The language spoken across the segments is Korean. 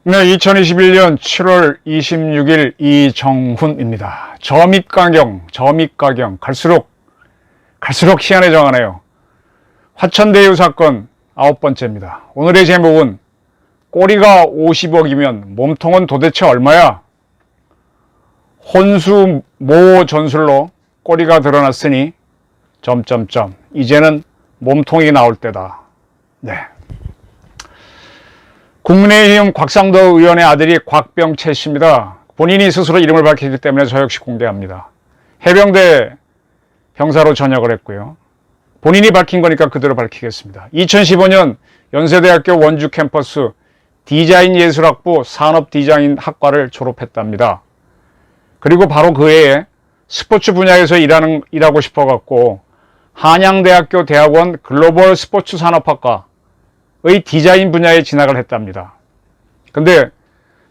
네, 2021년 7월 26일 이정훈입니다. 저밑가경 갈수록 희한해져가네요. 화천대유 사건 9번째입니다. 오늘의 제목은 꼬리가 50억이면 몸통은 도대체 얼마야? 혼수 모 전술로 꼬리가 드러났으니 이제는 몸통이 나올 때다. 네. 국민의힘 곽상도 의원의 아들이 곽병채 씨입니다. 본인이 스스로 이름을 밝히기 때문에 저 역시 공개합니다. 해병대 병사로 전역을 했고요. 본인이 밝힌 거니까 그대로 밝히겠습니다. 2015년 연세대학교 원주 캠퍼스 디자인예술학부 산업디자인학과를 졸업했답니다. 그리고 바로 그 해에 스포츠 분야에서 일하고 싶어갖고 한양대학교 대학원 글로벌 스포츠 산업학과의 디자인 분야에 진학을 했답니다. 근데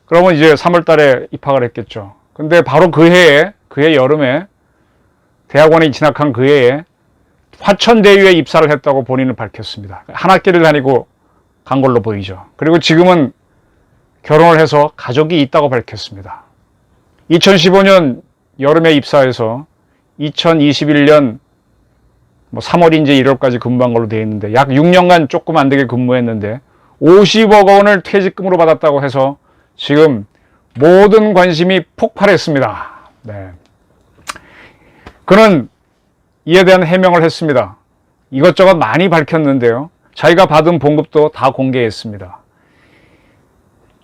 그러면 이제 3월 달에 입학을 했겠죠. 근데 바로 그 해 여름에 대학원에 진학한 그 해에 화천대유에 입사를 했다고 본인은 밝혔습니다. 한 학기를 다니고 간 걸로 보이죠. 그리고 지금은 결혼을 해서 가족이 있다고 밝혔습니다. 2015년 여름에 입사해서 2021년 3월인지 1월까지 근무한 걸로 되어 있는데 약 6년간 조금 안 되게 근무했는데 50억 원을 퇴직금으로 받았다고 해서 지금 모든 관심이 폭발했습니다. 네. 그는 이에 대한 해명을 했습니다. 이것저것 많이 밝혔는데요. 자기가 받은 봉급도 다 공개했습니다.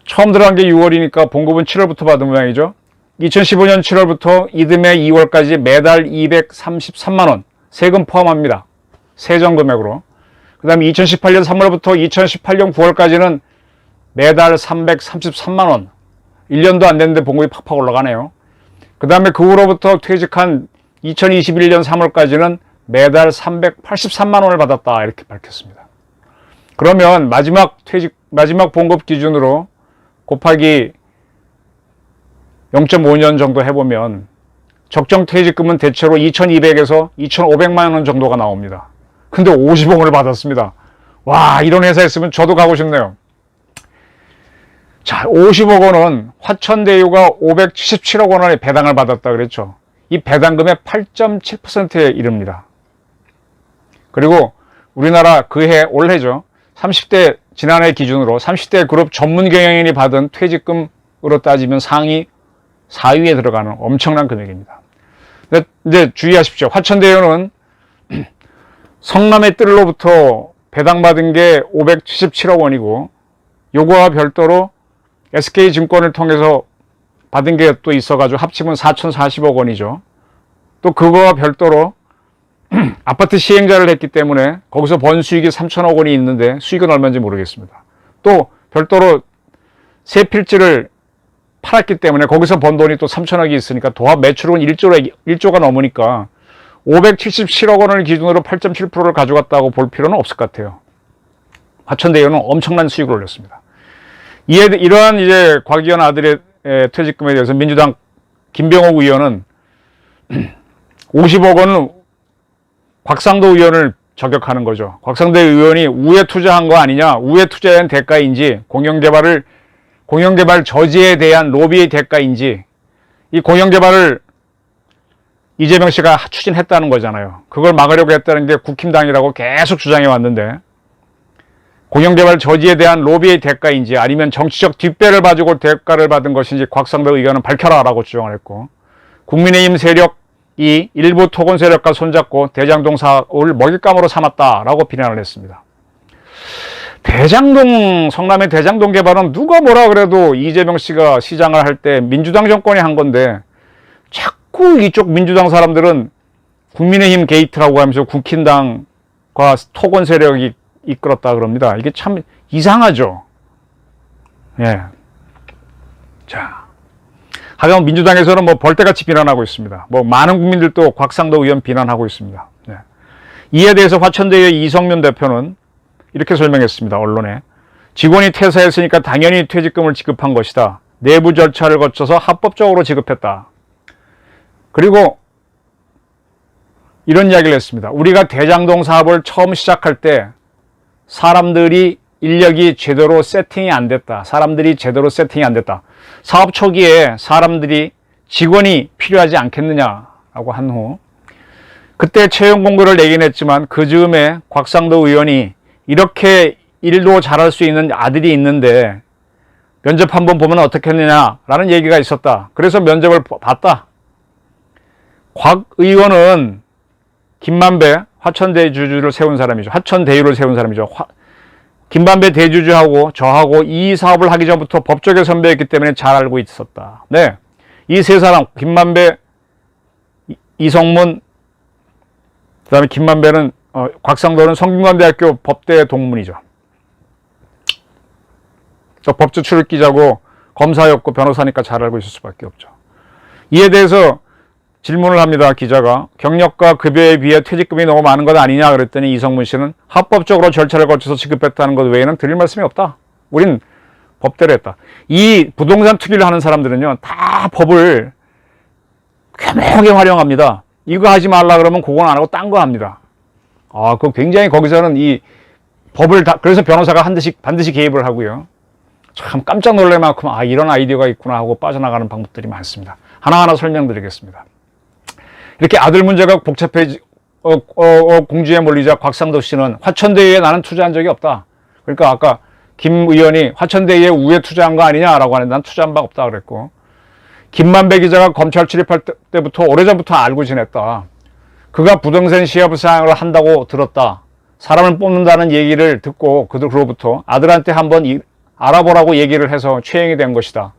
처음 들어간 게 6월이니까 봉급은 7월부터 받은 모양이죠. 2015년 7월부터 이듬해 2월까지 매달 233만원 세금 포함합니다. 세전 금액으로. 그 다음에 2018년 3월부터 2018년 9월까지는 매달 333만원. 1년도 안 됐는데 봉급이 팍팍 올라가네요. 그 다음에 그 후로부터 퇴직한 2021년 3월까지는 매달 383만원을 받았다. 이렇게 밝혔습니다. 그러면 마지막 봉급 기준으로 곱하기 0.5년 정도 해보면 적정 퇴직금은 대체로 2,200에서 2,500만원 정도가 나옵니다. 근데 50억을 받았습니다. 와, 이런 회사에 있으면 저도 가고 싶네요. 자, 50억 원은 화천대유가 577억 원의 배당을 받았다 그랬죠. 이 배당금의 8.7%에 이릅니다. 그리고 우리나라 그해 올해죠. 30대 지난해 기준으로 30대 그룹 전문 경영인이 받은 퇴직금으로 따지면 상위 4위에 들어가는 엄청난 금액입니다. 근데 이제 주의하십시오. 화천대유는 성남의 뜰로부터 배당받은 게 577억 원이고 요거와 별도로 SK증권을 통해서 받은 게 또 있어가지고 합치면 4,040억 원이죠. 또 그거와 별도로 아파트 시행자를 했기 때문에 거기서 번 수익이 3천억 원이 있는데 수익은 얼마인지 모르겠습니다. 또 별도로 세 필지를 팔았기 때문에 거기서 번 돈이 또 3천억이 있으니까 도합 매출은 1조가 넘으니까 577억 원을 기준으로 8.7%를 가져갔다고 볼 필요는 없을 것 같아요. 화천대유는 엄청난 수익을 올렸습니다. 이러한 이제 곽 의원 아들의 퇴직금에 대해서 민주당 김병옥 의원은 50억 원은 곽상도 의원을 저격하는 거죠. 곽상도 의원이 우회 투자한 거 아니냐, 우회 투자한 대가인지 공영개발 저지에 대한 로비의 대가인지 이 공영개발을 이재명 씨가 추진했다는 거잖아요. 그걸 막으려고 했다는 게 국힘당이라고 계속 주장해 왔는데 공영개발 저지에 대한 로비의 대가인지 아니면 정치적 뒷배를 봐주고 대가를 받은 것인지 곽상도 의원은 밝혀라 라고 주장을 했고 국민의힘 세력이 일부 토건 세력과 손잡고 대장동 사업을 먹잇감으로 삼았다라고 비난을 했습니다. 성남의 대장동 개발은 누가 뭐라 그래도 이재명 씨가 시장을 할 때 민주당 정권이 한 건데 자꾸 이쪽 민주당 사람들은 국민의힘 게이트라고 하면서 국힘당과 토건 세력이 이끌었다 그럽니다. 이게 참 이상하죠. 예. 자. 하지만 민주당에서는 벌떼같이 비난하고 있습니다. 많은 국민들도 곽상도 의원 비난하고 있습니다. 예. 이에 대해서 화천대유의 이성윤 대표는 이렇게 설명했습니다. 언론에. 직원이 퇴사했으니까 당연히 퇴직금을 지급한 것이다. 내부 절차를 거쳐서 합법적으로 지급했다. 그리고 이런 이야기를 했습니다. 우리가 대장동 사업을 처음 시작할 때 사람들이 인력이 제대로 세팅이 안 됐다. 사람들이 제대로 세팅이 안 됐다. 사업 초기에 사람들이 직원이 필요하지 않겠느냐라고 한 후 그때 채용 공고를 내긴 했지만 그 즈음에 곽상도 의원이 이렇게 일도 잘할 수 있는 아들이 있는데 면접 한번 보면 어떻겠느냐라는 얘기가 있었다. 그래서 면접을 봤다. 곽 의원은 김만배 화천대주주를 세운 사람이죠. 화천대유를 세운 사람이죠. 김만배 대주주하고 저하고 이 사업을 하기 전부터 법조계 선배였기 때문에 잘 알고 있었다. 네, 이 세 사람 김만배, 이성문, 그 다음에 김만배는 곽상도는 성균관대학교 법대 동문이죠. 저 법조 출입기자고 검사였고 변호사니까 잘 알고 있을 수밖에 없죠. 이에 대해서 질문을 합니다. 기자가 경력과 급여에 비해 퇴직금이 너무 많은 것 아니냐 그랬더니 이성문 씨는 합법적으로 절차를 거쳐서 지급했다는 것 외에는 드릴 말씀이 없다. 우린 법대로 했다. 이 부동산 투기를 하는 사람들은요 다 법을 교묘하게 활용합니다. 이거 하지 말라 그러면 그건 안 하고 딴 거 합니다. 그 굉장히 거기서는 이 법을 다 그래서 변호사가 반드시 개입을 하고요. 참 깜짝 놀랄 만큼 이런 아이디어가 있구나 하고 빠져나가는 방법들이 많습니다. 하나하나 설명드리겠습니다. 이렇게 아들 문제가 복잡해지 공주에 몰리자 곽상도 씨는 화천대유에 나는 투자한 적이 없다. 그러니까 아까 김 의원이 화천대유에 우회 투자한 거 아니냐라고 하는데 난 투자한 바 없다 그랬고 김만배 기자가 검찰 출입할 때부터 오래전부터 알고 지냈다. 그가 부동산 시합 사항을 한다고 들었다. 사람을 뽑는다는 얘기를 듣고 그로부터 아들한테 한번 알아보라고 얘기를 해서 채용이 된 것이다.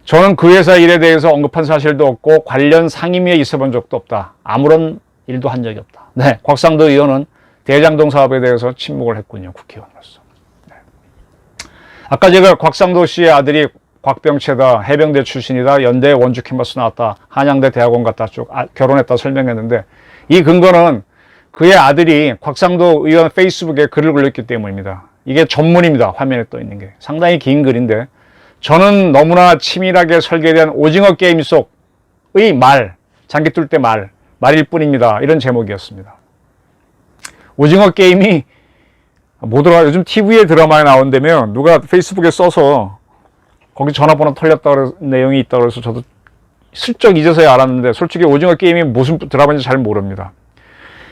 저는 그 회사 일에 대해서 언급한 사실도 없고 관련 상임위에 있어본 적도 없다. 아무런 일도 한 적이 없다. 네, 곽상도 의원은 대장동 사업에 대해서 침묵을 했군요. 국회의원으로서. 네. 아까 제가 곽상도 씨의 아들이 곽병채다, 해병대 출신이다, 연대 원주 캠퍼스 나왔다, 한양대 대학원 갔다 쭉 결혼했다 설명했는데 이 근거는 그의 아들이 곽상도 의원 페이스북에 글을 올렸기 때문입니다. 이게 전문입니다. 화면에 떠 있는 게. 상당히 긴 글인데 저는 너무나 치밀하게 설계된 오징어 게임 속의 장기 뚫 때 말일 뿐입니다. 이런 제목이었습니다. 오징어 게임이 뭐더라 요즘 TV에 드라마에 나온다면 누가 페이스북에 써서 거기 전화번호 털렸다고 내용이 있다고 해서 저도 슬쩍 잊어서야 알았는데 솔직히 오징어 게임이 무슨 드라마인지 잘 모릅니다.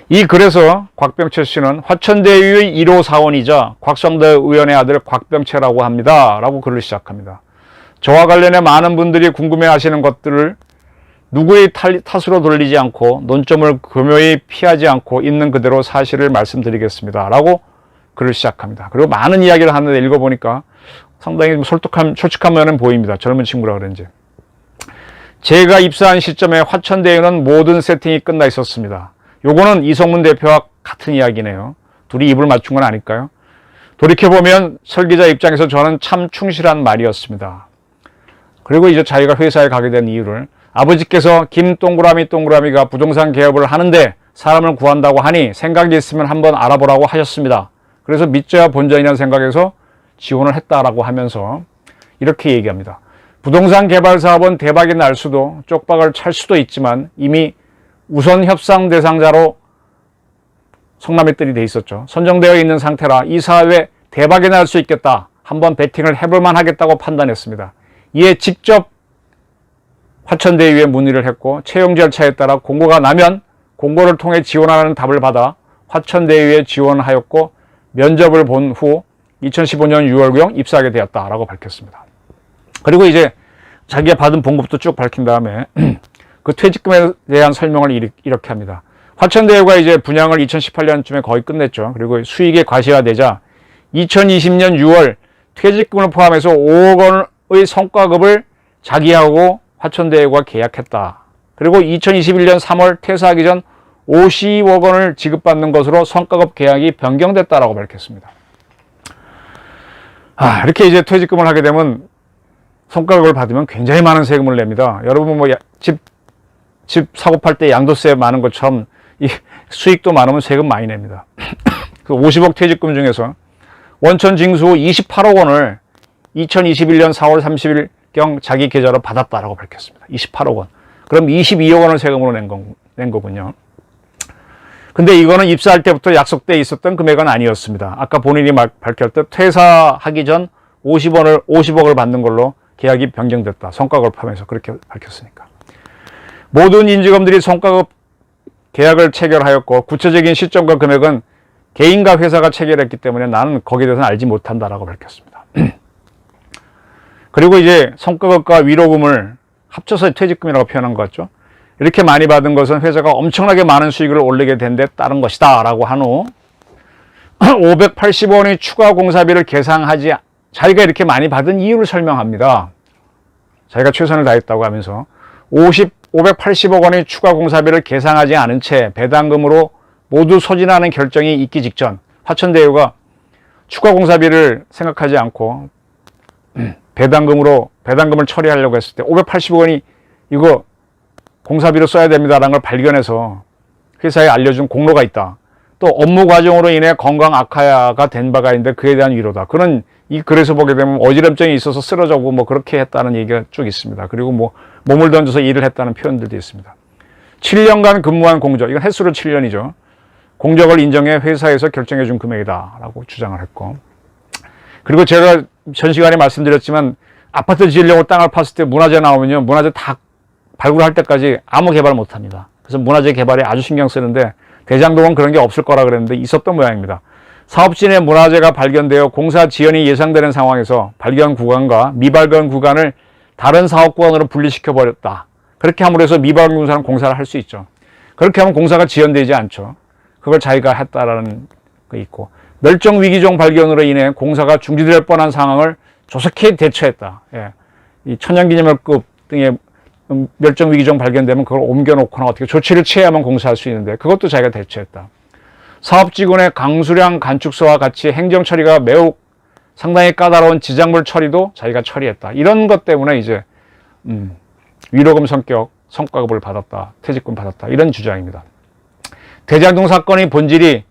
이 글에서 곽병채 씨는 화천대유의 1호 사원이자 곽상도 의원의 아들 곽병채라고 합니다. 라고 글을 시작합니다. 저와 관련해 많은 분들이 궁금해하시는 것들을 누구의 탓으로 돌리지 않고 논점을 교묘히 피하지 않고 있는 그대로 사실을 말씀드리겠습니다. 라고 글을 시작합니다. 그리고 많은 이야기를 하는데 읽어보니까 상당히 솔직한 면은 보입니다. 젊은 친구라 그런지. 제가 입사한 시점에 화천대유는 모든 세팅이 끝나 있었습니다. 요거는 이성문 대표와 같은 이야기네요. 둘이 입을 맞춘 건 아닐까요? 돌이켜보면 설계자 입장에서 저는 참 충실한 말이었습니다. 그리고 이제 자기가 회사에 가게 된 이유를 아버지께서 김 동그라미가 부동산 개업을 하는데 사람을 구한다고 하니 생각이 있으면 한번 알아보라고 하셨습니다. 그래서 믿져야 본전이라는 생각에서 지원을 했다라고 하면서 이렇게 얘기합니다. 부동산 개발 사업은 대박이 날 수도 쪽박을 찰 수도 있지만 이미 우선 협상 대상자로 성남의뜰이 돼 있었죠. 선정되어 있는 상태라 이 사업에 대박이 날 수 있겠다. 한번 베팅을 해볼만 하겠다고 판단했습니다. 이에 직접 화천대유에 문의를 했고 채용 절차에 따라 공고가 나면 공고를 통해 지원하는 답을 받아 화천대유에 지원하였고 면접을 본 후 2015년 6월경 입사하게 되었다라고 밝혔습니다. 그리고 이제 자기가 받은 봉급도 쭉 밝힌 다음에 그 퇴직금에 대한 설명을 이렇게 합니다. 화천대유가 이제 분양을 2018년쯤에 거의 끝냈죠. 그리고 수익이 과시화되자 2020년 6월 퇴직금을 포함해서 5억 원의 성과급을 자기하고 화천대유가 계약했다. 그리고 2021년 3월 퇴사하기 전 50억 원을 지급받는 것으로 성과급 계약이 변경됐다라고 밝혔습니다. 이렇게 이제 퇴직금을 하게 되면 성과급을 받으면 굉장히 많은 세금을 냅니다. 여러분 뭐 집 사고 팔 때 양도세 많은 것처럼 이 수익도 많으면 세금 많이 냅니다. 그 50억 퇴직금 중에서 원천 징수 후 28억 원을 2021년 4월 30일 경 자기 계좌로 받았다라고 밝혔습니다. 28억 원. 그럼 22억 원을 세금으로 낸 거군요. 근데 이거는 입사할 때부터 약속돼 있었던 금액은 아니었습니다. 아까 본인이 밝혔듯 퇴사하기 전 50억을 받는 걸로 계약이 변경됐다. 성과급을 포함해서 그렇게 밝혔으니까. 모든 인지검들이 성과급 계약을 체결하였고 구체적인 시점과 금액은 개인과 회사가 체결했기 때문에 나는 거기에 대해서는 알지 못한다라고 밝혔습니다. 그리고 이제 성과급과 위로금을 합쳐서 퇴직금이라고 표현한 것 같죠. 이렇게 많이 받은 것은 회사가 엄청나게 많은 수익을 올리게 된 데 따른 것이다 라고 한 후 580원의 추가 공사비를 계상하지 자기가 이렇게 많이 받은 이유를 설명합니다. 자기가 최선을 다했다고 하면서 580억 원의 추가 공사비를 계상하지 않은 채 배당금으로 모두 소진하는 결정이 있기 직전 화천대유가 추가 공사비를 생각하지 않고 배당금을 처리하려고 했을 때 580억 원이 이거 공사비로 써야 됩니다라는 걸 발견해서 회사에 알려준 공로가 있다. 또 업무 과정으로 인해 건강 악화가 된 바가 있는데 그에 대한 위로다. 그런 이 글에서 보게 되면 어지럼증이 있어서 쓰러져고 뭐 그렇게 했다는 얘기가 쭉 있습니다. 그리고 뭐 몸을 던져서 일을 했다는 표현들도 있습니다. 7년간 근무한 공적, 이건 횟수로 7년이죠. 공적을 인정해 회사에서 결정해 준 금액이다라고 주장을 했고, 그리고 제가 전 시간에 말씀드렸지만 아파트 지으려고 땅을 팠을 때 문화재 나오면요, 문화재 다 발굴할 때까지 아무 개발 못 합니다. 그래서 문화재 개발에 아주 신경 쓰는데 대장동은 그런 게 없을 거라 그랬는데 있었던 모양입니다. 사업진의 문화재가 발견되어 공사 지연이 예상되는 상황에서 발견 구간과 미발견 구간을 다른 사업 구간으로 분리시켜 버렸다. 그렇게 함으로 해서 미발견 구간은 공사를 할 수 있죠. 그렇게 하면 공사가 지연되지 않죠. 그걸 자기가 했다라는 거 있고, 멸종 위기종 발견으로 인해 공사가 중지될 뻔한 상황을 조속히 대처했다. 예. 이 천연기념물급 등의 멸종 위기종 발견되면 그걸 옮겨놓거나 어떻게 조치를 취해야만 공사할 수 있는데 그것도 자기가 대처했다. 사업직원의 강수량 간축서와 같이 행정 처리가 매우 상당히 까다로운 지작물 처리도 자기가 처리했다. 이런 것 때문에 이제 위로금 성격 성과급을 받았다, 퇴직금 받았다, 이런 주장입니다. 대장동 사건의 본질이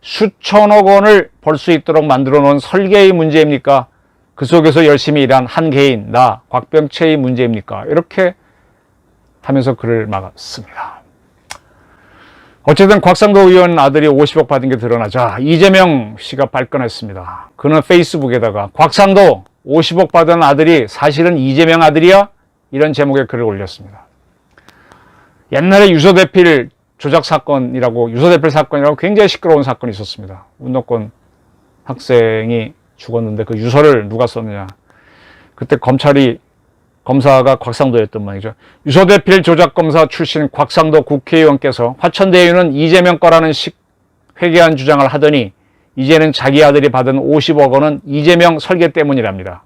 수천억 원을 벌 수 있도록 만들어 놓은 설계의 문제입니까? 그 속에서 열심히 일한 한 개인, 나 곽병채의 문제입니까? 이렇게 하면서 글을 막았습니다. 어쨌든 곽상도 의원 아들이 50억 받은 게 드러나자 이재명 씨가 발끈했습니다. 그는 페이스북에다가 곽상도 50억 받은 아들이 사실은 이재명 아들이야? 이런 제목의 글을 올렸습니다. 옛날에 유서대필 조작 사건이라고, 유서대필 사건이라고 굉장히 시끄러운 사건이 있었습니다. 운동권 학생이 죽었는데 그 유서를 누가 썼느냐. 그때 검사가 곽상도였던 말이죠. 유서대필 조작검사 출신 곽상도 국회의원께서 화천대유는 이재명 거라는 회개한 주장을 하더니 이제는 자기 아들이 받은 50억 원은 이재명 설계 때문이랍니다.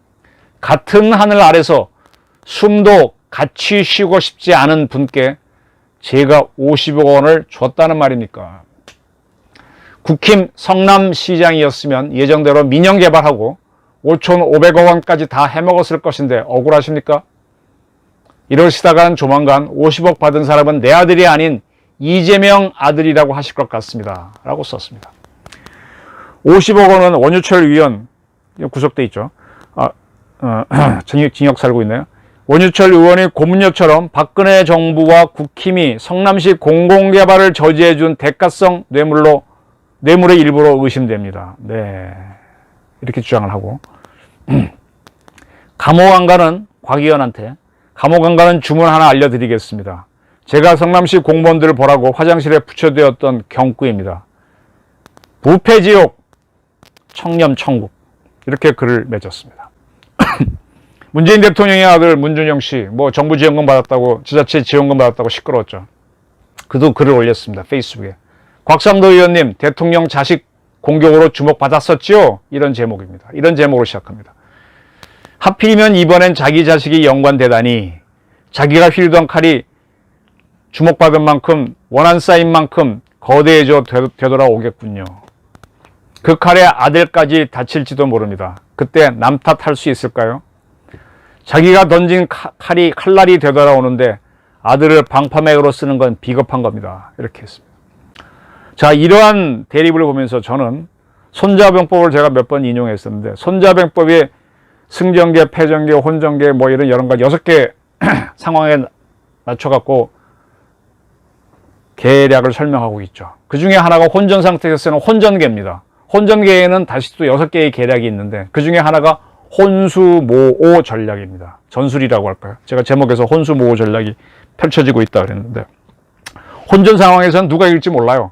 같은 하늘 아래서 숨도 같이 쉬고 싶지 않은 분께 제가 50억 원을 줬다는 말입니까? 국힘 성남시장이었으면 예정대로 민영 개발하고 5,500억 원까지 다 해먹었을 것인데 억울하십니까? 이러시다간 조만간 50억 받은 사람은 내 아들이 아닌 이재명 아들이라고 하실 것 같습니다. 라고 썼습니다. 50억 원은 원유철 의원, 구속돼 있죠. 징역 살고 있네요. 원유철 의원이 고문녀처럼 박근혜 정부와 국힘이 성남시 공공개발을 저지해준 대가성 뇌물의 일부로 의심됩니다. 네, 이렇게 주장을 하고, 감옥 안 가는 곽 의원한테 감옥 안 가는 주문 하나 알려드리겠습니다. 제가 성남시 공무원들을 보라고 화장실에 붙여두었던 경구입니다. 부패지옥, 청렴천국, 이렇게 글을 맺었습니다. 문재인 대통령의 아들 문준영 씨, 정부 지원금 받았다고, 지자체 지원금 받았다고 시끄러웠죠. 그도 글을 올렸습니다. 페이스북에. 곽상도 의원님, 대통령 자식 공격으로 주목받았었죠? 이런 제목입니다. 이런 제목으로 시작합니다. 하필이면 이번엔 자기 자식이 연관되다니, 자기가 휘두던 칼이 주목받은 만큼, 원한 쌓인 만큼 거대해져 되돌아오겠군요. 그 칼에 아들까지 다칠지도 모릅니다. 그때 남 탓할 수 있을까요? 자기가 던진 칼날이 되돌아오는데 아들을 방파맥으로 쓰는 건 비겁한 겁니다. 이렇게 했습니다. 자, 이러한 대립을 보면서 저는 손자병법을 제가 몇 번 인용했었는데, 손자병법의 승전계, 패전계, 혼전계 뭐 이런 여러 가지 6개 상황에 맞춰갖고 계략을 설명하고 있죠. 그 중에 하나가 혼전 상태에서 쓰는 혼전계입니다. 혼전계에는 다시 또 6개의 계략이 있는데 그 중에 하나가 혼수모오 전략입니다. 전술이라고 할까요? 제가 제목에서 혼수모오 전략이 펼쳐지고 있다 그랬는데 혼전 상황에서는 누가 이길지 몰라요.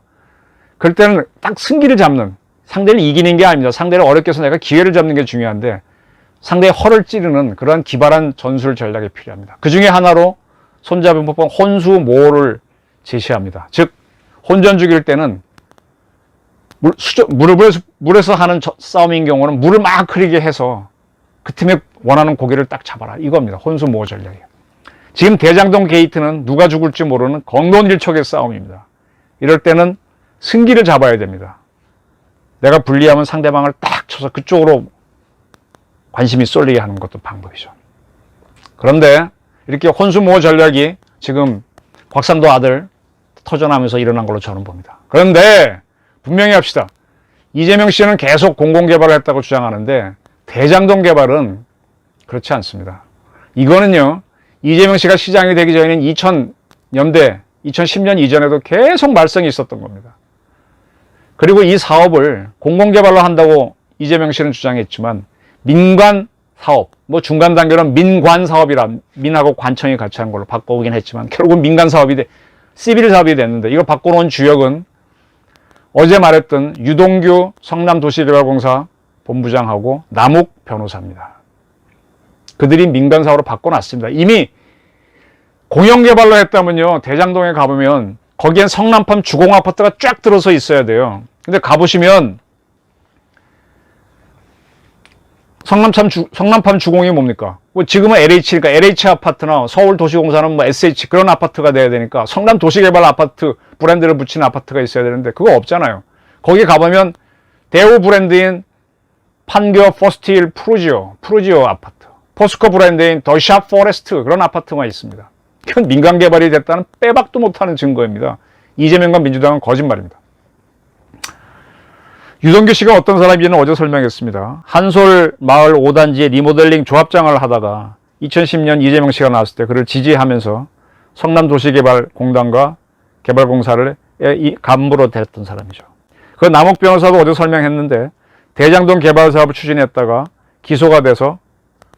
그럴 때는 딱 승기를 잡는, 상대를 이기는 게 아닙니다. 상대를 어렵게 해서 내가 기회를 잡는 게 중요한데 상대의 허를 찌르는 그러한 기발한 전술 전략이 필요합니다. 그 중에 하나로 손잡은 법은 혼수모오를 제시합니다. 즉 혼전 죽일 때는 물에서 하는 싸움인 경우는 물을 막 흐리게 해서 그 틈에 원하는 고기를 딱 잡아라, 이겁니다. 혼수모오 전략이에요. 지금 대장동 게이트는 누가 죽을지 모르는 공론일척의 싸움입니다. 이럴 때는 승기를 잡아야 됩니다. 내가 불리하면 상대방을 딱 쳐서 그쪽으로 관심이 쏠리게 하는 것도 방법이죠. 그런데 이렇게 혼수모오 전략이 지금 곽상도 아들 터져나면서 일어난 걸로 저는 봅니다. 그런데 분명히 합시다. 이재명 씨는 계속 공공개발을 했다고 주장하는데 대장동 개발은 그렇지 않습니다. 이거는요, 이재명 씨가 시장이 되기 전인 2000년대, 2010년 이전에도 계속 말썽이 있었던 겁니다. 그리고 이 사업을 공공개발로 한다고 이재명 씨는 주장했지만 민간 사업, 뭐 중간 단계는 민관 사업이라 민하고 관청이 같이 한 걸로 바꿔오긴 했지만 결국은 민간 사업이 시빌 사업이 됐는데 이걸 바꿔놓은 주역은 어제 말했던 유동규 성남도시개발공사 본부장하고 남욱 변호사입니다. 그들이 민간 사업으로 바꿔놨습니다. 이미 공영개발로 했다면요, 대장동에 가보면 거기엔 성남판 주공아파트가 쫙 들어서 있어야 돼요. 근데 가보시면 성남판 주공이 뭡니까? 뭐 지금은 LH니까 LH 아파트나 서울도시공사는 뭐 SH 그런 아파트가 돼야 되니까 성남도시개발 아파트 브랜드를 붙이는 아파트가 있어야 되는데 그거 없잖아요. 거기 가보면 대우 브랜드인 판교 포스트힐 프루지오 아파트, 포스코 브랜드인 더샵 포레스트 그런 아파트만 있습니다. 그건 민간 개발이 됐다는 빼박도 못하는 증거입니다. 이재명과 민주당은 거짓말입니다. 유동규 씨가 어떤 사람인지는 어제 설명했습니다. 한솔 마을 5단지의 리모델링 조합장을 하다가 2010년 이재명 씨가 나왔을 때 그를 지지하면서 성남도시개발공단과 개발공사를 간부로 됐던 사람이죠. 그 남욱 변호사도 어제 설명했는데 대장동 개발 사업을 추진했다가 기소가 돼서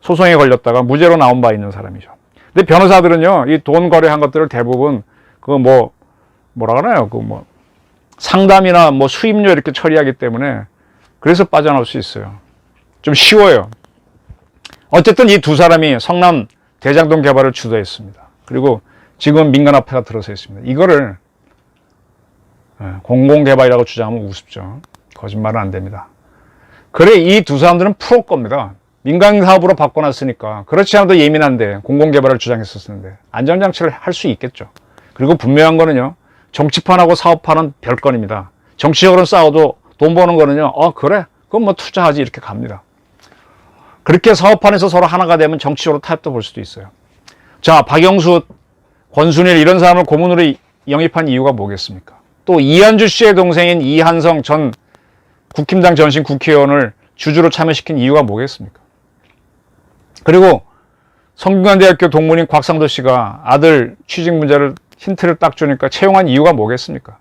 소송에 걸렸다가 무죄로 나온 바 있는 사람이죠. 근데 변호사들은요, 이 돈 거래한 것들을 대부분 뭐라 그러나요? 상담이나 뭐 수임료 이렇게 처리하기 때문에 그래서 빠져나올 수 있어요. 좀 쉬워요. 어쨌든 이 두 사람이 성남 대장동 개발을 주도했습니다. 그리고 지금 민간화폐가 들어서 있습니다. 이거를 공공개발이라고 주장하면 우습죠. 거짓말은 안 됩니다. 그래, 이 두 사람들은 프로 겁니다. 민간 사업으로 바꿔놨으니까. 그렇지 않아도 예민한데 공공개발을 주장했었는데 안전장치를 할 수 있겠죠. 그리고 분명한 거는요, 정치판하고 사업판은 별건입니다. 정치적으로 싸워도 돈 버는 거는요, 그래, 그건 뭐 투자하지 이렇게 갑니다. 그렇게 사업판에서 서로 하나가 되면 정치적으로 타협도 볼 수도 있어요. 자, 박영수, 권순일 이런 사람을 고문으로 영입한 이유가 뭐겠습니까? 또 이한주 씨의 동생인 이한성 전 국힘당 전신 국회의원을 주주로 참여시킨 이유가 뭐겠습니까? 그리고 성균관대학교 동문인 곽상도 씨가 아들 취직 문제를 힌트를 딱 주니까 채용한 이유가 뭐겠습니까?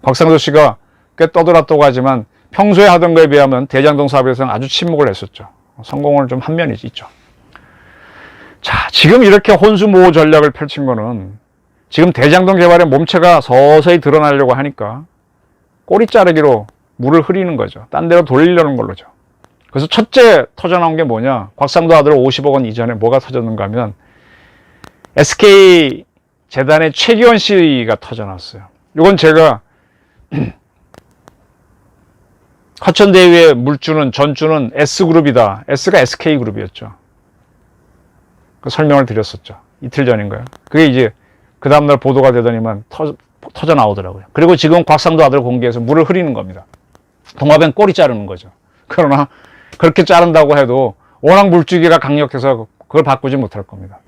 곽상도 씨가 꽤 떠들었다고 하지만 평소에 하던 거에 비하면 대장동 사업에서는 아주 침묵을 했었죠. 성공을 좀 한 면이 있죠. 자, 지금 이렇게 혼수모호 전략을 펼친 거는 지금 대장동 개발의 몸체가 서서히 드러나려고 하니까 꼬리 자르기로 물을 흐리는 거죠. 딴 데로 돌리려는 걸로죠. 그래서 첫째 터져나온 게 뭐냐? 곽상도 아들 50억 원 이전에 뭐가 터졌는가 하면 SK 재단의 최기원 씨가 터져나왔어요. 이건 제가 화천대유에 물주는 전주는 S그룹이다. S가 SK그룹이었죠. 그 설명을 드렸었죠. 이틀 전인가요? 그게 이제 그 다음날 보도가 되더니만 터져 나오더라고요. 그리고 지금 곽상도 아들 공개해서 물을 흐리는 겁니다. 동화변 꼬리 자르는 거죠. 그러나 그렇게 자른다고 해도 워낙 물주기가 강력해서 그걸 바꾸지 못할 겁니다.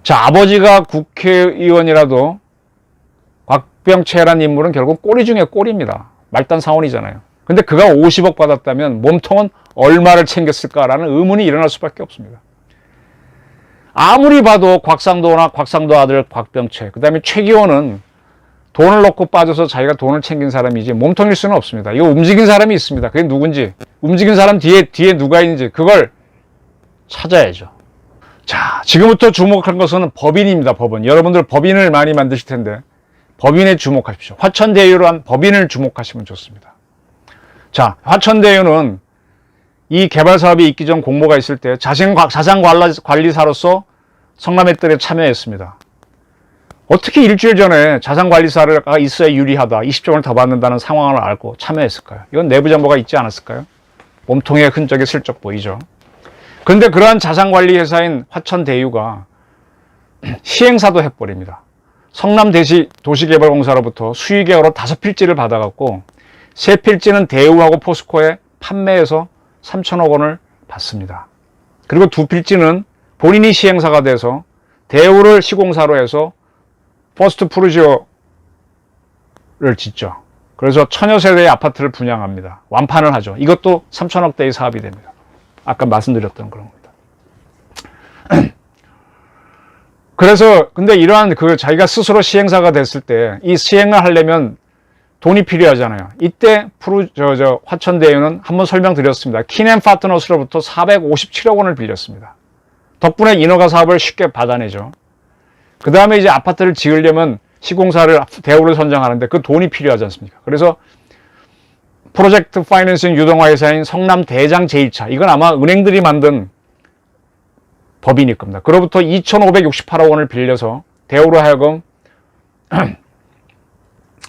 자, 아버지가 국회의원이라도 곽병채라는 인물은 결국 꼬리 중에 꼬리입니다. 말단 사원이잖아요. 근데 그가 50억 받았다면 몸통은 얼마를 챙겼을까라는 의문이 일어날 수밖에 없습니다. 아무리 봐도 곽상도나 곽상도 아들 곽병채, 그 다음에 최기호는 돈을 넣고 빠져서 자기가 돈을 챙긴 사람이지 몸통일 수는 없습니다. 이거 움직인 사람이 있습니다. 그게 누군지, 움직인 사람 뒤에 누가 있는지 그걸 찾아야죠. 자, 지금부터 주목할 것은 법인입니다. 법인. 여러분들 법인을 많이 만드실 텐데 법인에 주목하십시오. 화천대유로 한 법인을 주목하시면 좋습니다. 자, 화천대유는 이 개발 사업이 있기 전 공모가 있을 때 자산관리사로서 성남의뜰에 참여했습니다. 어떻게 일주일 전에 자산관리사가 있어야 유리하다, 20점을 더 받는다는 상황을 알고 참여했을까요? 이건 내부 정보가 있지 않았을까요? 몸통의 흔적이 슬쩍 보이죠. 그런데 그러한 자산관리 회사인 화천대유가 시행사도 해버립니다. 성남도시개발공사로부터 수의계약으로 5필지를 받아갖고 3필지는 대우하고 포스코에 판매해서 3천억 원을 받습니다. 그리고 2필지는 본인이 시행사가 돼서 대우를 시공사로 해서 퍼스트 푸르지오를 짓죠. 그래서 천여 세대의 아파트를 분양합니다. 완판을 하죠. 이것도 3천억대의 사업이 됩니다. 아까 말씀드렸던 그런 겁니다. 그래서 근데 이러한 자기가 스스로 시행사가 됐을 때 이 시행을 하려면 돈이 필요하잖아요. 이때 화천대유는 한번 설명드렸습니다. 키넨파트너스로부터 457억 원을 빌렸습니다. 덕분에 인허가 사업을 쉽게 받아내죠. 그 다음에 이제 아파트를 지으려면 시공사를 대우를 선정하는데 그 돈이 필요하지 않습니까? 그래서 프로젝트 파이낸싱 유동화 회사인 성남 대장 제1차, 이건 아마 은행들이 만든 법인일 겁니다. 그로부터 2,568억 원을 빌려서 대우로 하여금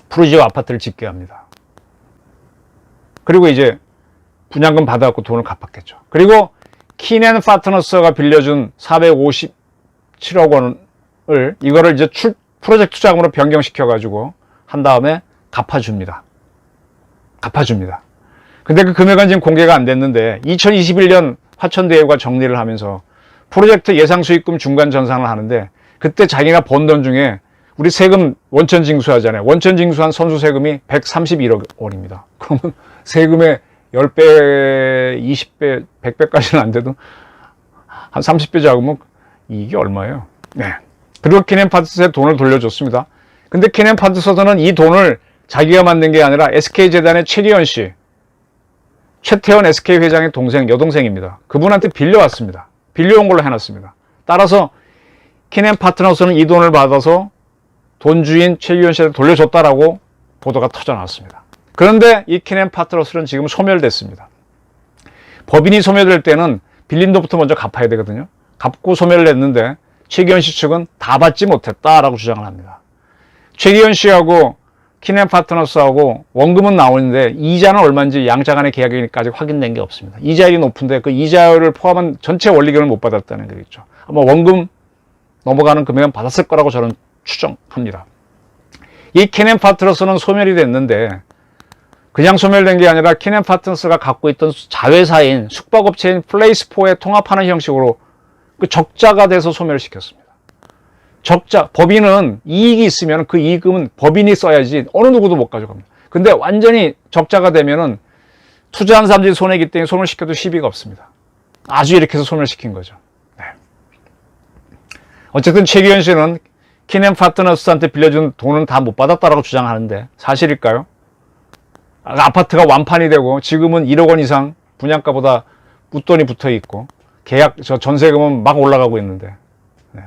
푸르지오 아파트를 짓게 합니다. 그리고 이제 분양금 받아갖고 돈을 갚았겠죠. 그리고 키넨 파트너스가 빌려준 457억 원을 이거를 이제 프로젝트 자금으로 변경시켜가지고 한 다음에 갚아줍니다. 근데 그 금액은 지금 공개가 안 됐는데 2021년 화천대유가 정리를 하면서 프로젝트 예상 수익금 중간 전산을 하는데 그때 자기가 번 돈 중에 우리 세금 원천 징수하잖아요. 원천 징수한 선수 세금이 131억 원입니다. 그러면 세금의 10배, 20배, 100배까지는 안 돼도 한 30배 잡으면 이게 얼마예요? 네. 그리고 키넨파트스에 돈을 돌려줬습니다. 근데 키넨파트스는 이 돈을 자기가 만든 게 아니라 SK재단의 최기현 씨, 최태원 SK 회장의 여동생입니다. 그분한테 빌려왔습니다. 빌려온 걸로 해놨습니다. 따라서 키넨파트너스는 이 돈을 받아서 돈주인 최기현 씨한테 돌려줬다라고 보도가 터져나왔습니다. 그런데 이 키넨파트너스는 지금 소멸됐습니다. 법인이 소멸될 때는 빌린 돈부터 먼저 갚아야 되거든요. 갚고 소멸을 했는데 최기현 씨 측은 다 받지 못했다라고 주장을 합니다. 최기현 씨하고 키넨파트너스하고 원금은 나오는데 이자는 얼마인지 양자 간의 계약이니까 아직 확인된 게 없습니다. 이자율이 높은데 그 이자율을 포함한 전체 원리금을 못 받았다는 거겠죠. 아마 원금 넘어가는 금액은 받았을 거라고 저는 추정합니다. 이 키넨파트너스는 소멸이 됐는데 그냥 소멸된 게 아니라 키넨파트너스가 갖고 있던 자회사인 숙박업체인 플레이스포에 통합하는 형식으로 그 적자가 돼서 소멸시켰습니다. 법인은 이익이 있으면 그 이익금은 법인이 써야지 어느 누구도 못 가져갑니다. 근데 완전히 적자가 되면은 투자한 사람들이 손해이기 때문에 소멸시켜도 시비가 없습니다. 아주 이렇게 해서 소멸시킨 거죠. 네. 어쨌든 최기현 씨는 키넨파트너스한테 빌려준 돈은 다 못 받았다라고 주장하는데 사실일까요? 아파트가 완판이 되고 지금은 1억 원 이상 분양가보다 웃돈이 붙어 있고 전세금은 막 올라가고 있는데, 네.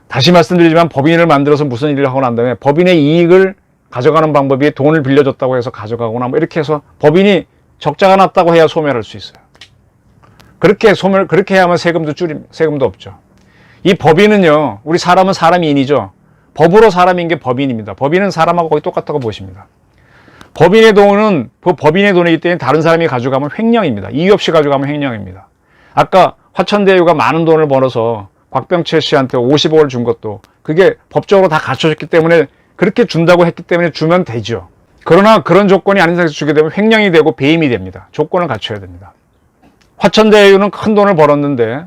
다시 말씀드리지만 법인을 만들어서 무슨 일을 하고 난 다음에 법인의 이익을 가져가는 방법이 돈을 빌려줬다고 해서 가져가거나 뭐 이렇게 해서 법인이 적자가 났다고 해야 소멸할 수 있어요. 그렇게 해야만 세금도 없죠. 이 법인은요, 우리 사람은 사람인이죠. 법으로 사람인 게 법인입니다. 법인은 사람하고 거의 똑같다고 보십니다. 법인의 돈은 법인의 돈이기 때문에 다른 사람이 가져가면 횡령입니다. 이유 없이 가져가면 횡령입니다. 아까 화천대유가 많은 돈을 벌어서 곽병채 씨한테 50억을 준 것도 그게 법적으로 다 갖춰졌기 때문에 그렇게 준다고 했기 때문에 주면 되죠. 그러나 그런 조건이 아닌 상태에서 주게 되면 횡령이 되고 배임이 됩니다. 조건을 갖춰야 됩니다. 화천대유는 큰 돈을 벌었는데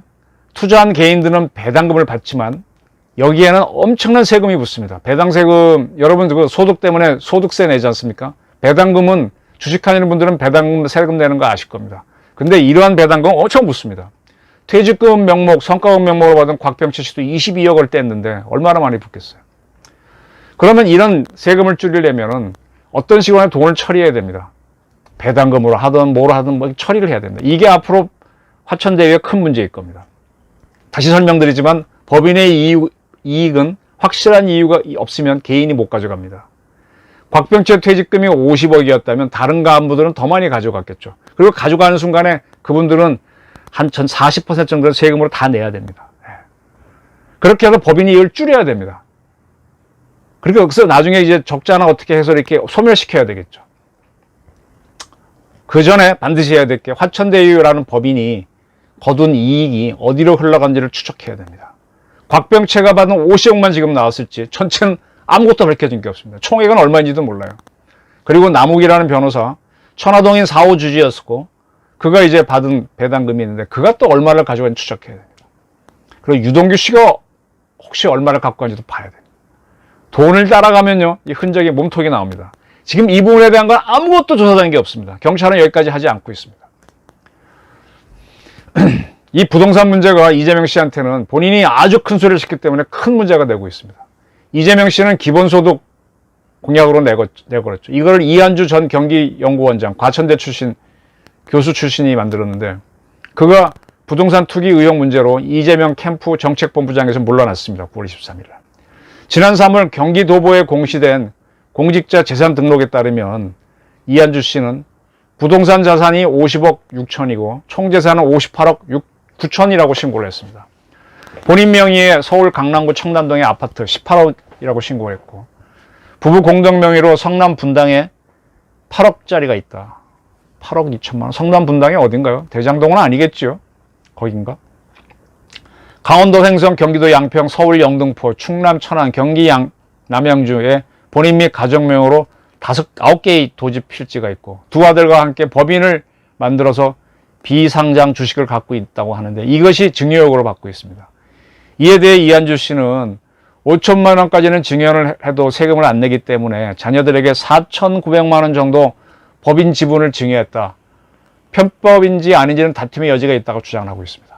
투자한 개인들은 배당금을 받지만 여기에는 엄청난 세금이 붙습니다. 배당세금, 여러분 그 소득 때문에 소득세 내지 않습니까? 배당금은 주식하시는 분들은 배당금 세금 내는 거 아실 겁니다. 근데 이러한 배당금은 엄청 붙습니다. 퇴직금 명목, 성과금 명목으로 받은 곽병철 씨도 22억을 뗐는데 얼마나 많이 붙겠어요. 그러면 이런 세금을 줄이려면은 어떤 식으로 돈을 처리해야 됩니다. 배당금으로 하든 뭐로 하든 뭐 처리를 해야 됩니다. 이게 앞으로 화천대유의 큰 문제일 겁니다. 다시 설명드리지만 법인의 이익은 확실한 이유가 없으면 개인이 못 가져갑니다. 곽병철 퇴직금이 50억이었다면 다른 간부들은 더 많이 가져갔겠죠. 그리고 가져가는 순간에 그분들은 한 40% 정도의 세금으로 다 내야 됩니다. 그렇게 해서 법인이 이걸 줄여야 됩니다. 그러니까 여기서 나중에 이제 적자나 어떻게 해서 이렇게 소멸시켜야 되겠죠. 그 전에 반드시 해야 될 게 화천대유라는 법인이 거둔 이익이 어디로 흘러간지를 추적해야 됩니다. 곽병채가 받은 50억만 지금 나왔을지 전체는 아무것도 밝혀진 게 없습니다. 총액은 얼마인지도 몰라요. 그리고 남욱이라는 변호사, 천화동인 4호 주주였고 그가 이제 받은 배당금이 있는데 그가 또 얼마를 가져가는지 추적해야 됩니다. 그리고 유동규 씨가 혹시 얼마를 갖고 가는지도 봐야 됩니다. 돈을 따라가면요, 이 흔적이 몸통이 나옵니다. 지금 이 부분에 대한 건 아무것도 조사된 게 없습니다. 경찰은 여기까지 하지 않고 있습니다. 이 부동산 문제가 이재명 씨한테는 본인이 아주 큰 소리를 했기 때문에 큰 문제가 되고 있습니다. 이재명 씨는 기본소득 공약으로 내걸었죠. 이걸 이한주 전 경기연구원장, 과천대 출신 교수 출신이 만들었는데 그가 부동산 투기 의혹 문제로 이재명 캠프 정책본부장에서 물러났습니다. 9월 23일 날. 지난 3월 경기도보에 공시된 공직자 재산 등록에 따르면 이한주 씨는 부동산 자산이 50억 6천이고 총 재산은 58억 9천이라고 신고를 했습니다. 본인 명의의 서울 강남구 청담동의 아파트 18억이라고 신고를 했고 부부 공동 명의로 성남 분당에 8억짜리가 있다. 8억 2천만 원. 성남 분당이 어딘가요? 대장동은 아니겠지요? 거긴가? 강원도 횡성, 경기도 양평, 서울 영등포, 충남 천안, 경기 남양주에 본인 및 가정명으로 9개의 도집 필지가 있고 두 아들과 함께 법인을 만들어서 비상장 주식을 갖고 있다고 하는데 이것이 증여욕으로 받고 있습니다. 이에 대해 이한주 씨는 5천만 원까지는 증여를 해도 세금을 안 내기 때문에 자녀들에게 4,900만 원 정도 법인 지분을 증여했다. 편법인지 아닌지는 다툼의 여지가 있다고 주장을 하고 있습니다.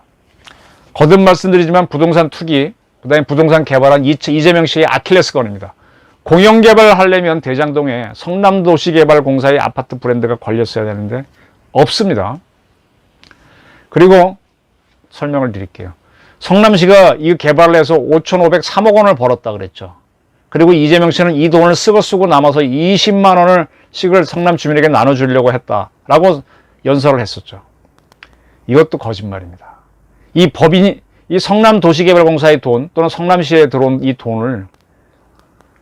거듭 말씀드리지만 부동산 투기, 그 다음에 부동산 개발은 이재명 씨의 아킬레스건입니다. 공영개발을 하려면 대장동에 성남도시개발공사의 아파트 브랜드가 걸렸어야 되는데 없습니다. 그리고 설명을 드릴게요. 성남시가 이 개발을 해서 5,503억 원을 벌었다 그랬죠. 그리고 이재명 씨는 이 돈을 쓰고 남아서 20만 원씩을 성남 주민에게 나눠주려고 했다라고 연설을 했었죠. 이것도 거짓말입니다. 이 법인이 이 성남도시개발공사의 돈 또는 성남시에 들어온 이 돈을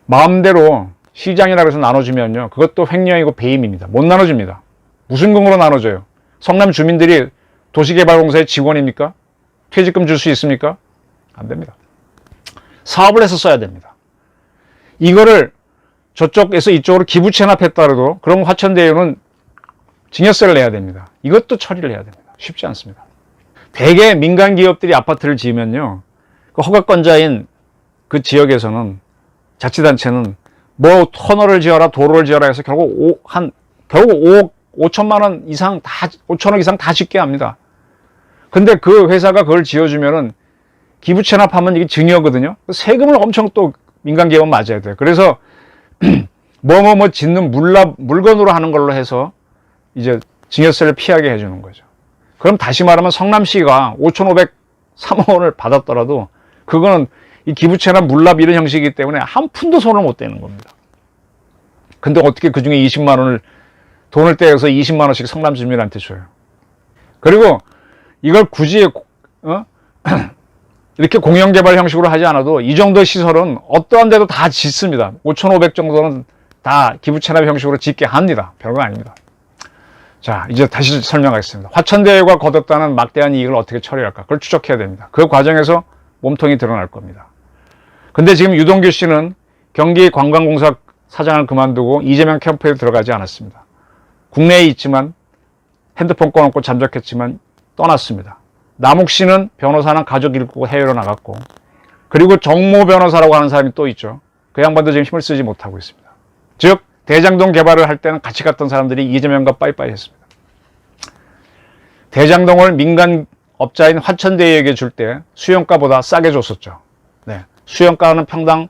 마음대로 시장이라고 해서 나눠주면요. 그것도 횡령이고 배임입니다. 못 나눠줍니다. 무슨 근거로 나눠줘요? 성남 주민들이 도시개발공사의 직원입니까? 퇴직금 줄 수 있습니까? 안 됩니다. 사업을 해서 써야 됩니다. 이거를 저쪽에서 이쪽으로 기부 체납했다라도 그럼 화천대유는 증여세를 내야 됩니다. 이것도 처리를 해야 됩니다. 쉽지 않습니다. 대개 민간 기업들이 아파트를 지으면요. 그 허가권자인 그 지역에서는 자치단체는 뭐 터널을 지어라 도로를 지어라 해서 결국 5천만 원 이상 다 5천억 이상 다 짓게 합니다. 근데 그 회사가 그걸 지어주면은 기부 체납하면 이게 증여거든요. 세금을 엄청 또 민간 기업은 맞아야 돼요. 그래서 뭐 짓는 물건으로 하는 걸로 해서 이제 증여세를 피하게 해주는 거죠. 그럼 다시 말하면 성남시가 5,503억 원을 받았더라도 그거는 이 기부채나 물납 이런 형식이기 때문에 한 푼도 손을 못 대는 겁니다. 근데 어떻게 그 중에 20만 원을 돈을 떼어서 20만 원씩 성남 주민한테 줘요. 그리고 이걸 굳이 이렇게 공영개발 형식으로 하지 않아도 이 정도의 시설은 어떠한 데도 다 짓습니다. 5,500 정도는 다 기부채납 형식으로 짓게 합니다. 별거 아닙니다. 자, 이제 다시 설명하겠습니다. 화천대유가 거뒀다는 막대한 이익을 어떻게 처리할까? 그걸 추적해야 됩니다. 그 과정에서 몸통이 드러날 겁니다. 근데 지금 유동규 씨는 경기관광공사 사장을 그만두고 이재명 캠프에 들어가지 않았습니다. 국내에 있지만 핸드폰 꺼놓고 잠적했지만 떠났습니다. 남욱 씨는 변호사는 가족 잃고 해외로 나갔고 그리고 정모 변호사라고 하는 사람이 또 있죠. 그 양반도 지금 힘을 쓰지 못하고 있습니다. 즉 대장동 개발을 할 때는 같이 갔던 사람들이 이재명과 빠이빠이 했습니다. 대장동을 민간 업자인 화천대유에게 줄 때 수용가보다 싸게 줬었죠. 네. 수용가는 평당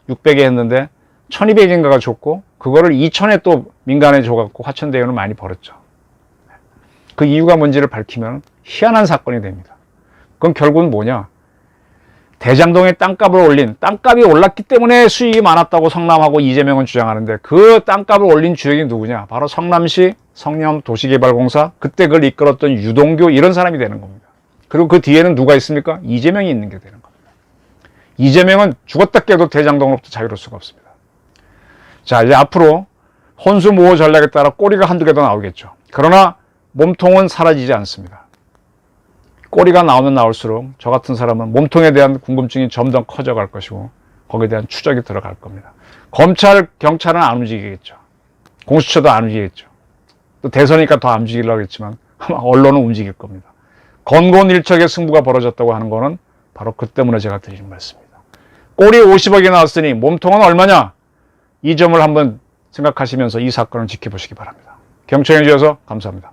600에 했는데 1200인가가 줬고 그거를 2000에 또 민간에 줘갖고 화천대유는 많이 벌었죠. 그 이유가 뭔지를 밝히면 희한한 사건이 됩니다. 그건 결국은 뭐냐? 대장동의 땅값을 올린, 땅값이 올랐기 때문에 수익이 많았다고 성남하고 이재명은 주장하는데 그 땅값을 올린 주역이 누구냐? 바로 성남시 성남도시개발공사, 그때 그걸 이끌었던 유동규, 이런 사람이 되는 겁니다. 그리고 그 뒤에는 누가 있습니까? 이재명이 있는 게 되는 겁니다. 이재명은 죽었다 깨도 대장동으로부터 자유로울 수가 없습니다. 자, 이제 앞으로 혼수모호 전략에 따라 꼬리가 한두 개 더 나오겠죠. 그러나 몸통은 사라지지 않습니다. 꼬리가 나오면 나올수록 저 같은 사람은 몸통에 대한 궁금증이 점점 커져갈 것이고 거기에 대한 추적이 들어갈 겁니다. 검찰, 경찰은 안 움직이겠죠. 공수처도 안 움직이겠죠. 또 대선이니까 더 안 움직이려고 했지만 아마 언론은 움직일 겁니다. 건곤일척의 승부가 벌어졌다고 하는 거는 바로 그 때문에 제가 드리는 말씀입니다. 꼬리 50억이 나왔으니 몸통은 얼마냐? 이 점을 한번 생각하시면서 이 사건을 지켜보시기 바랍니다. 경청해 주셔서 감사합니다.